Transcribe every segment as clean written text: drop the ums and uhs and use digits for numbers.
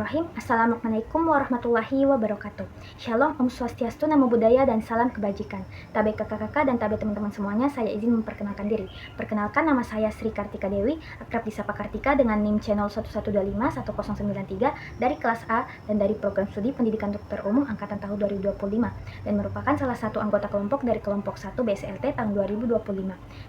Bismillahirrahmanirrahim. Assalamualaikum warahmatullahi wabarakatuh. Shalom, Om Swastiastu, Namo Buddhaya, dan salam kebajikan. Tabe kakak-kakak dan tabe teman-teman semuanya, saya izin memperkenalkan diri. Perkenalkan, nama saya Sri Kartika Dewi, akrab disapa Kartika dengan NIM channel 11251093 dari kelas A dan dari program studi Pendidikan Dokter Umum angkatan tahun 2025 dan merupakan salah satu anggota kelompok dari kelompok 1 BSLT tahun 2025.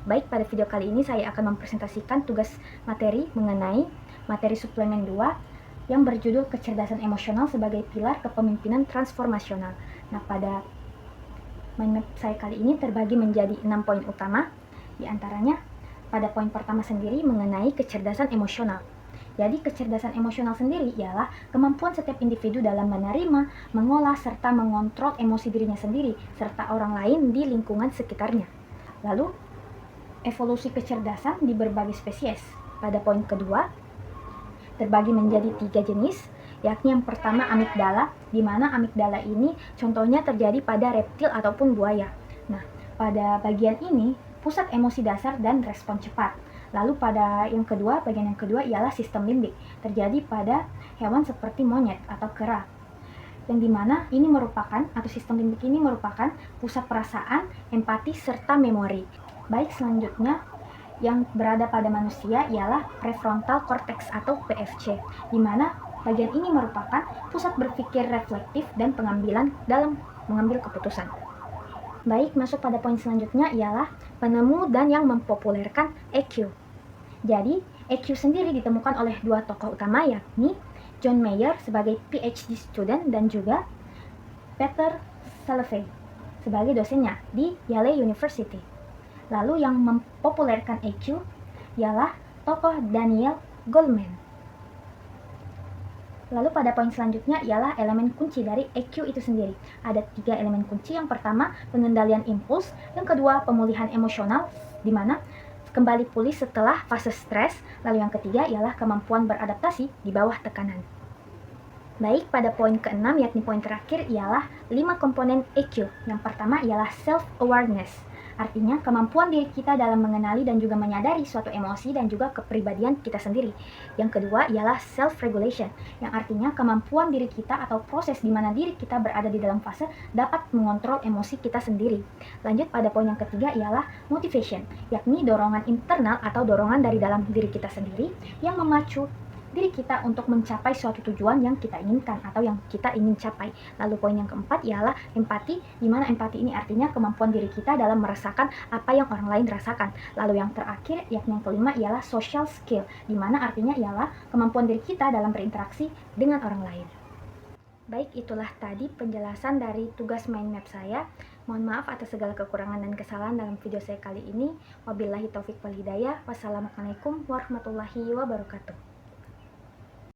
Baik, pada video kali ini saya akan mempresentasikan tugas materi mengenai materi suplemen 2 yang berjudul kecerdasan emosional sebagai pilar kepemimpinan transformasional. Nah, pada mind map saya kali ini terbagi menjadi 6 poin utama. Di antaranya, pada poin pertama sendiri mengenai kecerdasan emosional. Jadi, kecerdasan emosional sendiri ialah kemampuan setiap individu dalam menerima, mengolah, serta mengontrol emosi dirinya sendiri, serta orang lain di lingkungan sekitarnya. Lalu, evolusi kecerdasan di berbagai spesies. Pada poin kedua, terbagi menjadi 3 jenis, yakni yang pertama amigdala, di mana amigdala ini contohnya terjadi pada reptil ataupun buaya. Nah, pada bagian ini pusat emosi dasar dan respon cepat. Lalu pada bagian yang kedua ialah sistem limbik, terjadi pada hewan seperti monyet atau kera. Yang dimana ini merupakan, atau sistem limbik ini merupakan pusat perasaan, empati, serta memori. Baik, selanjutnya yang berada pada manusia ialah prefrontal cortex atau PFC, di mana bagian ini merupakan pusat berpikir reflektif dan pengambilan dalam mengambil keputusan. Baik, masuk pada poin selanjutnya ialah penemu dan yang mempopulerkan EQ. Jadi, EQ sendiri ditemukan oleh dua tokoh utama, yakni John Mayer sebagai PhD student dan juga Peter Salovey sebagai dosennya di Yale University. Lalu yang mempopulerkan EQ ialah tokoh Daniel Goleman. Lalu pada poin selanjutnya ialah elemen kunci dari EQ itu sendiri. Ada 3 elemen kunci. Yang pertama, pengendalian impuls. Yang kedua, pemulihan emosional, di mana kembali pulih setelah fase stres. Lalu yang ketiga ialah kemampuan beradaptasi di bawah tekanan. Baik, pada poin ke-6, yakni poin terakhir, ialah 5 komponen EQ. Yang pertama ialah self-awareness. Artinya, kemampuan diri kita dalam mengenali dan juga menyadari suatu emosi dan juga kepribadian kita sendiri. Yang kedua ialah self-regulation, yang artinya kemampuan diri kita atau proses di mana diri kita berada di dalam fase dapat mengontrol emosi kita sendiri. Lanjut pada poin yang ketiga ialah motivation, yakni dorongan internal atau dorongan dari dalam diri kita sendiri yang memacu diri kita untuk mencapai suatu tujuan yang kita inginkan atau yang kita ingin capai. Lalu poin yang keempat ialah empati, di mana empati ini artinya kemampuan diri kita dalam merasakan apa yang orang lain rasakan. Lalu yang terakhir, yakni yang kelima ialah social skill, di mana artinya ialah kemampuan diri kita dalam berinteraksi dengan orang lain. Baik, itulah tadi penjelasan dari tugas mind map saya. Mohon maaf atas segala kekurangan dan kesalahan dalam video saya kali ini. Wabillahi taufik wal hidayah. Wassalamualaikum warahmatullahi wabarakatuh.